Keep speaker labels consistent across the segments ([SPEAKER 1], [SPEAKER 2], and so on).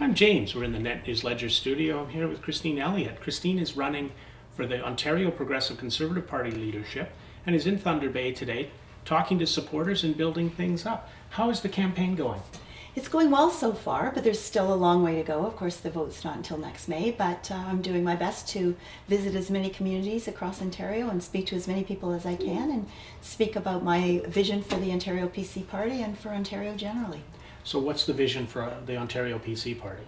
[SPEAKER 1] I'm James. We're in the Net News Ledger studio. I'm here with Christine Elliott. Christine is running for the Ontario Progressive Conservative Party leadership and is in Thunder Bay today talking to supporters and building things up. How is the campaign going?
[SPEAKER 2] It's going well so far, but there's still a long way to go. Of course, the vote's not until next May, but I'm doing my best to visit as many communities across Ontario and speak to as many people as I can and speak about my vision for the Ontario PC Party and for Ontario generally.
[SPEAKER 1] So what's the vision for the Ontario PC Party?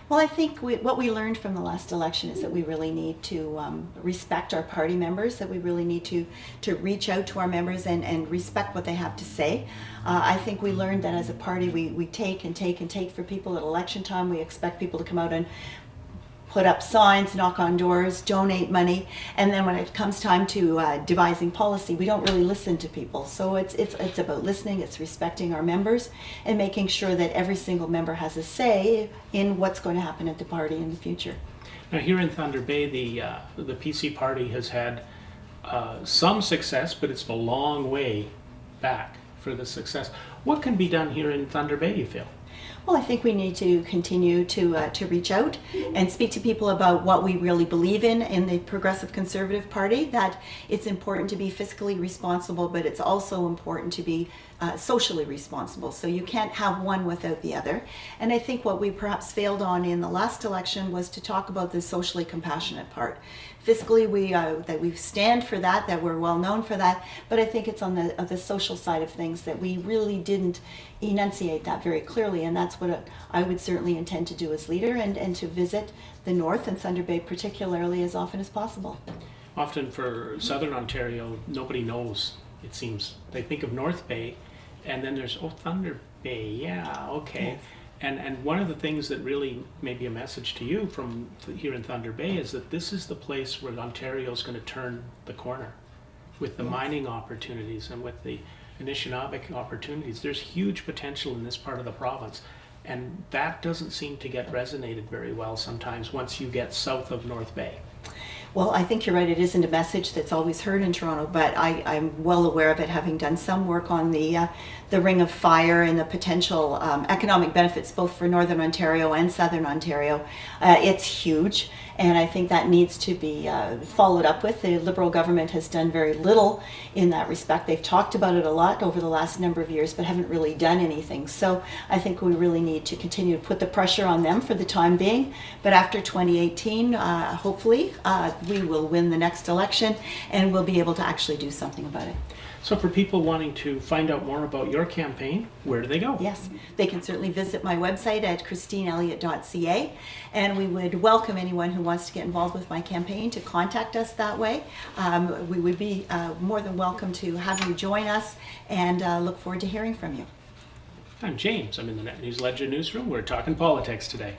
[SPEAKER 2] Well, I think what we learned from the last election is that we really need to respect our party members, that we really need to reach out to our members and respect what they have to say. I think we learned that as a party we take and take and take for people at election time. We expect people to come out and put up signs, knock on doors, donate money, and then when it comes time to devising policy, we don't really listen to people. So it's about listening, it's respecting our members, and making sure that every single member has a say in what's going to happen at the party in the future.
[SPEAKER 1] Now here in Thunder Bay, the PC Party has had some success, but it's a long way back for the success. What can be done here in Thunder Bay, you feel?
[SPEAKER 2] Well, I think we need to continue to reach out and speak to people about what we really believe in the Progressive Conservative Party, that it's important to be fiscally responsible, but it's also important to be socially responsible. So you can't have one without the other. And I think what we perhaps failed on in the last election was to talk about the socially compassionate part. Fiscally, we stand for that we're well known for that, but I think it's on the social side of things that we really didn't enunciate that very clearly, and that's what I would certainly intend to do as leader, and to visit the North and Thunder Bay particularly as often as possible.
[SPEAKER 1] Often for Southern Ontario, nobody knows, it seems. They think of North Bay, and then there's, oh, Thunder Bay, yeah, okay.
[SPEAKER 2] Yes.
[SPEAKER 1] And one of the things that really may be a message to you from here in Thunder Bay is that this is the place where Ontario is going to turn the corner with the mining opportunities and with the Anishinaabe opportunities. There's huge potential in this part of the province, and that doesn't seem to get resonated very well sometimes once you get south of North Bay.
[SPEAKER 2] Well, I think you're right. It isn't a message that's always heard in Toronto, but I'm well aware of it, having done some work on the Ring of Fire and the potential economic benefits both for Northern Ontario and Southern Ontario. It's huge, and I think that needs to be followed up with. The Liberal government has done very little in that respect. They've talked about it a lot over the last number of years, but haven't really done anything. So I think we really need to continue to put the pressure on them for the time being. But after 2018, hopefully, we will win the next election and we'll be able to actually do something about it.
[SPEAKER 1] So for people wanting to find out more about your campaign, where do they go?
[SPEAKER 2] Yes, they can certainly visit my website at christineelliott.ca, and we would welcome anyone who wants to get involved with my campaign to contact us that way. We would be more than welcome to have you join us, and look forward to hearing from you.
[SPEAKER 1] I'm James. I'm in the Net News Ledger newsroom. We're talking politics today.